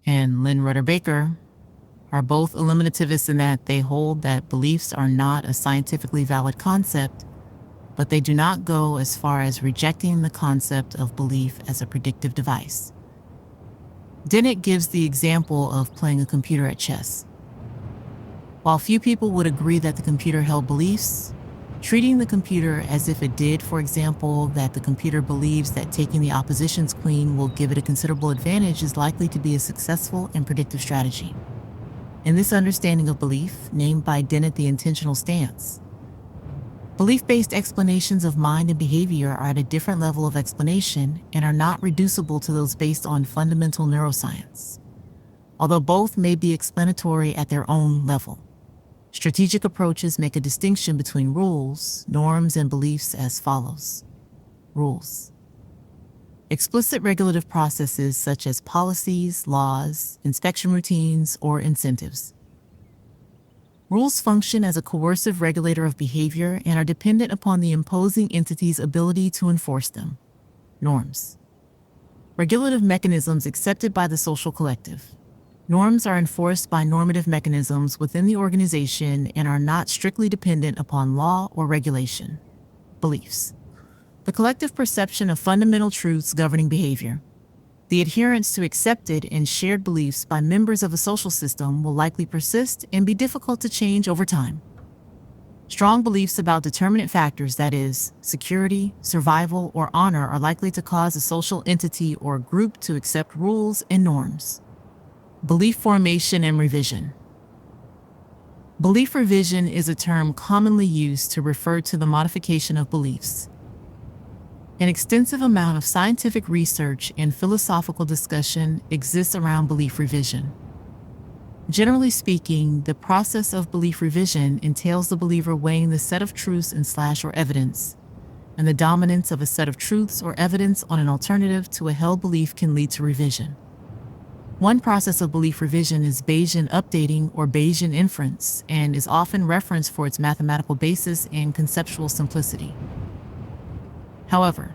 and Lynn Rudder Baker are both eliminativists in that they hold that beliefs are not a scientifically valid concept, but they do not go as far as rejecting the concept of belief as a predictive device. Dennett gives the example of playing a computer at chess. While few people would agree that the computer held beliefs, treating the computer as if it did, for example, that the computer believes that taking the opposition's queen will give it a considerable advantage, is likely to be a successful and predictive strategy. In this understanding of belief, named by Dennett the intentional stance, belief-based explanations of mind and behavior are at a different level of explanation and are not reducible to those based on fundamental neuroscience, although both may be explanatory at their own level. Strategic approaches make a distinction between rules, norms, and beliefs as follows. Rules. Explicit regulative processes such as policies, laws, inspection routines, or incentives. Rules function as a coercive regulator of behavior and are dependent upon the imposing entity's ability to enforce them. Norms. Regulative mechanisms accepted by the social collective. Norms are enforced by normative mechanisms within the organization and are not strictly dependent upon law or regulation. Beliefs. The collective perception of fundamental truths governing behavior. The adherence to accepted and shared beliefs by members of a social system will likely persist and be difficult to change over time. Strong beliefs about determinate factors, that is, security, survival, or honor, are likely to cause a social entity or group to accept rules and norms. Belief formation and revision. Belief revision is a term commonly used to refer to the modification of beliefs. An extensive amount of scientific research and philosophical discussion exists around belief revision. Generally speaking, the process of belief revision entails the believer weighing the set of truths and/or evidence, and the dominance of a set of truths or evidence on an alternative to a held belief can lead to revision. One process of belief revision is Bayesian updating or Bayesian inference, and is often referenced for its mathematical basis and conceptual simplicity. However,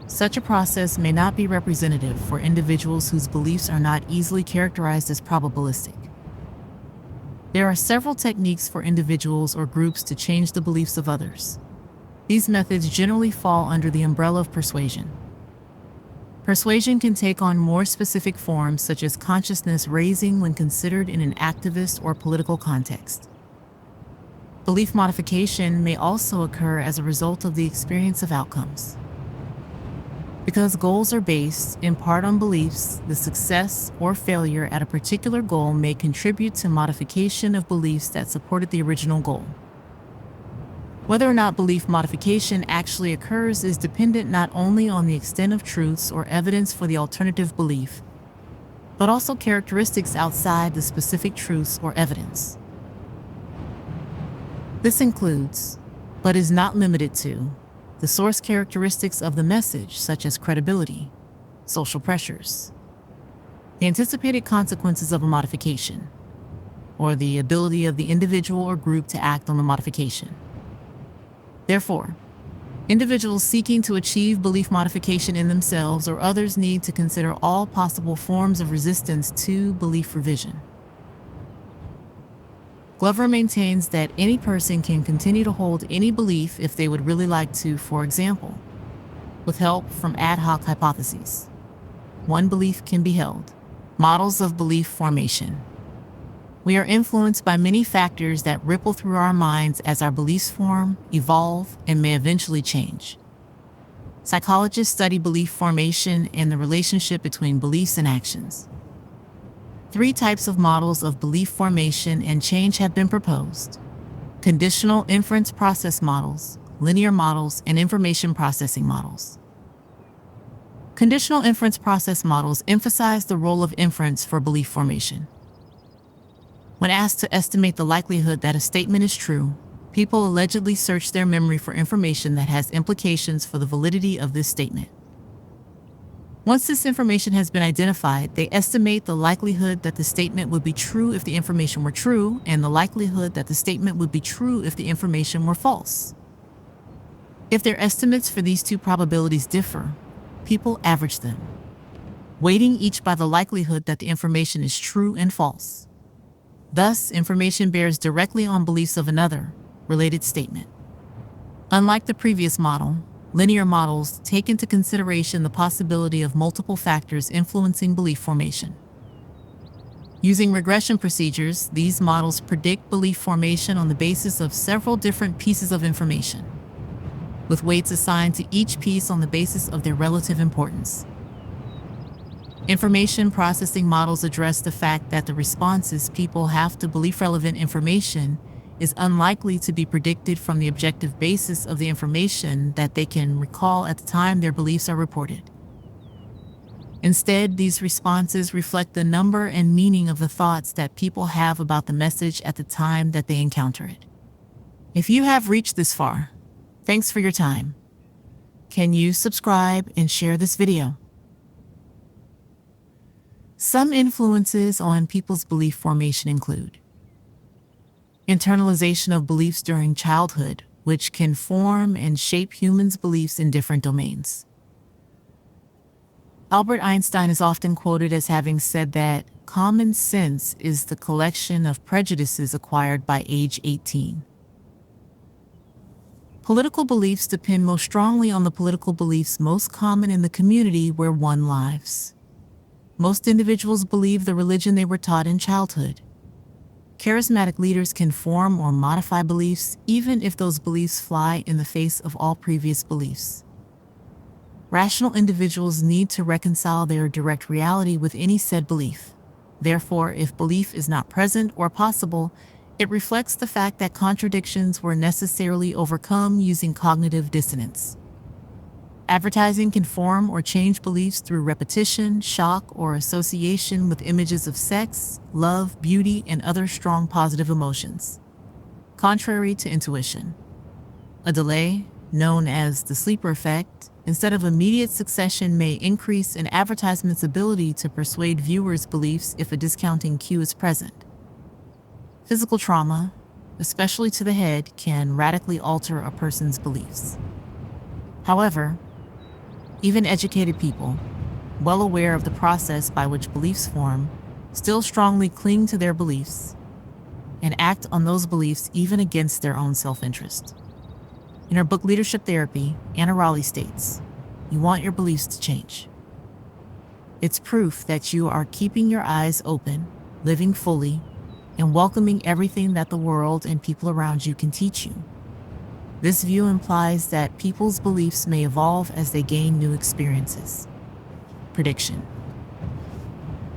such a process may not be representative for individuals whose beliefs are not easily characterized as probabilistic. There are several techniques for individuals or groups to change the beliefs of others. These methods generally fall under the umbrella of persuasion. Persuasion can take on more specific forms, such as consciousness raising when considered in an activist or political context. Belief modification may also occur as a result of the experience of outcomes. Because goals are based in part on beliefs, the success or failure at a particular goal may contribute to modification of beliefs that supported the original goal. Whether or not belief modification actually occurs is dependent not only on the extent of truths or evidence for the alternative belief, but also characteristics outside the specific truths or evidence. This includes, but is not limited to, the source characteristics of the message, such as credibility, social pressures, the anticipated consequences of a modification, or the ability of the individual or group to act on the modification. Therefore, individuals seeking to achieve belief modification in themselves or others need to consider all possible forms of resistance to belief revision. Glover maintains that any person can continue to hold any belief if they would really like to, for example, with help from ad hoc hypotheses. One belief can be held. Models of belief formation. We are influenced by many factors that ripple through our minds as our beliefs form, evolve, and may eventually change. Psychologists study belief formation and the relationship between beliefs and actions. 3 types of models of belief formation and change have been proposed: conditional inference process models, linear models, and information processing models. Conditional inference process models emphasize the role of inference for belief formation. When asked to estimate the likelihood that a statement is true, people allegedly search their memory for information that has implications for the validity of this statement. Once this information has been identified, they estimate the likelihood that the statement would be true if the information were true, and the likelihood that the statement would be true if the information were false. If their estimates for these 2 probabilities differ, people average them. weighting each by the likelihood that the information is true and false. Thus, information bears directly on beliefs of another, related statement. Unlike the previous model, linear models take into consideration the possibility of multiple factors influencing belief formation. Using regression procedures, these models predict belief formation on the basis of several different pieces of information, with weights assigned to each piece on the basis of their relative importance. Information processing models address the fact that the responses people have to belief-relevant information is unlikely to be predicted from the objective basis of the information that they can recall at the time their beliefs are reported. Instead, these responses reflect the number and meaning of the thoughts that people have about the message at the time that they encounter it. If you have reached this far, thanks for your time. Can you subscribe and share this video? Some influences on people's belief formation include internalization of beliefs during childhood, which can form and shape humans' beliefs in different domains. Albert Einstein is often quoted as having said that common sense is the collection of prejudices acquired by age 18. Political beliefs depend most strongly on the political beliefs most common in the community where one lives. Most individuals believe the religion they were taught in childhood. Charismatic leaders can form or modify beliefs, even if those beliefs fly in the face of all previous beliefs. Rational individuals need to reconcile their direct reality with any said belief. Therefore, if belief is not present or possible, it reflects the fact that contradictions were necessarily overcome using cognitive dissonance. Advertising can form or change beliefs through repetition, shock, or association with images of sex, love, beauty, and other strong positive emotions. Contrary to intuition, a delay, known as the sleeper effect, instead of immediate succession may increase an advertisement's ability to persuade viewers' beliefs if a discounting cue is present. Physical trauma, especially to the head, can radically alter a person's beliefs. However, even educated people, well aware of the process by which beliefs form, still strongly cling to their beliefs and act on those beliefs even against their own self-interest. In her book Leadership Therapy, Anna Raleigh states, "You want your beliefs to change. It's proof that you are keeping your eyes open, living fully, and welcoming everything that the world and people around you can teach you." This view implies that people's beliefs may evolve as they gain new experiences. Prediction.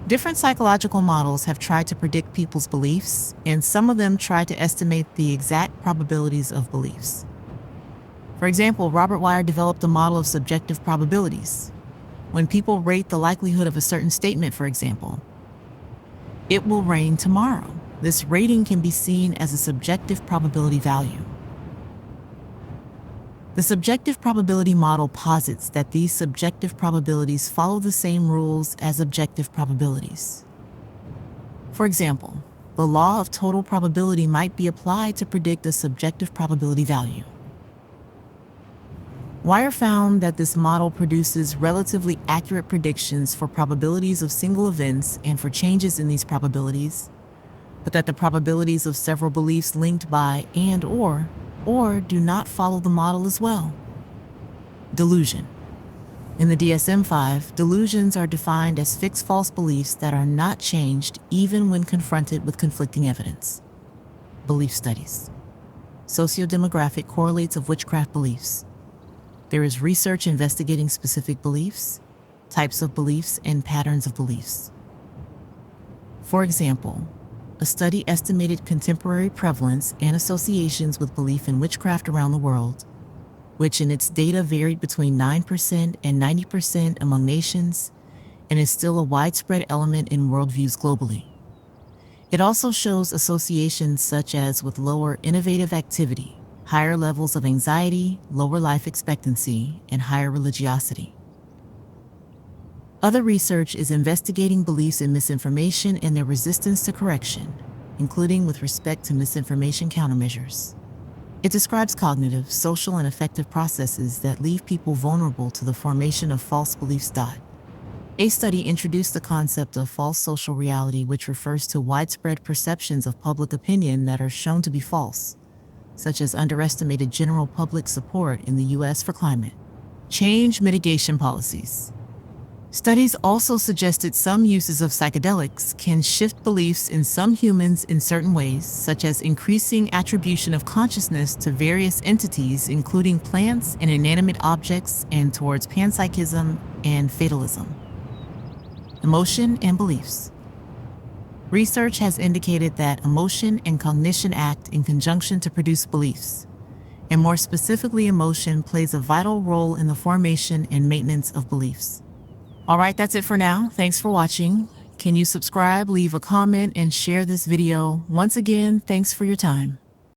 Different psychological models have tried to predict people's beliefs, and some of them try to estimate the exact probabilities of beliefs. For example, Robert Wire developed a model of subjective probabilities. When people rate the likelihood of a certain statement, for example, "It will rain tomorrow," this rating can be seen as a subjective probability value. The subjective probability model posits that these subjective probabilities follow the same rules as objective probabilities. For example, the law of total probability might be applied to predict a subjective probability value. Wire found that this model produces relatively accurate predictions for probabilities of single events and for changes in these probabilities, but that the probabilities of several beliefs linked by and/or do not follow the model as well. Delusion. In the DSM-5, delusions are defined as fixed false beliefs that are not changed even when confronted with conflicting evidence. Belief studies. Sociodemographic correlates of witchcraft beliefs. There is research investigating specific beliefs, types of beliefs, and patterns of beliefs. For example, a study estimated contemporary prevalence and associations with belief in witchcraft around the world, which in its data varied between 9% and 90% among nations, and is still a widespread element in worldviews globally. It also shows associations such as with lower innovative activity, higher levels of anxiety, lower life expectancy, and higher religiosity. Other research is investigating beliefs in misinformation and their resistance to correction, including with respect to misinformation countermeasures. It describes cognitive, social, and affective processes that leave people vulnerable to the formation of false beliefs. A study introduced the concept of false social reality, which refers to widespread perceptions of public opinion that are shown to be false, such as underestimated general public support in the U.S. for climate change mitigation policies. Studies also suggested some uses of psychedelics can shift beliefs in some humans in certain ways, such as increasing attribution of consciousness to various entities, including plants and inanimate objects, and towards panpsychism and fatalism. Emotion and beliefs. Research has indicated that emotion and cognition act in conjunction to produce beliefs, and more specifically, emotion plays a vital role in the formation and maintenance of beliefs. All right, that's it for now. Thanks for watching. Can you subscribe, leave a comment, and share this video? Once again, thanks for your time.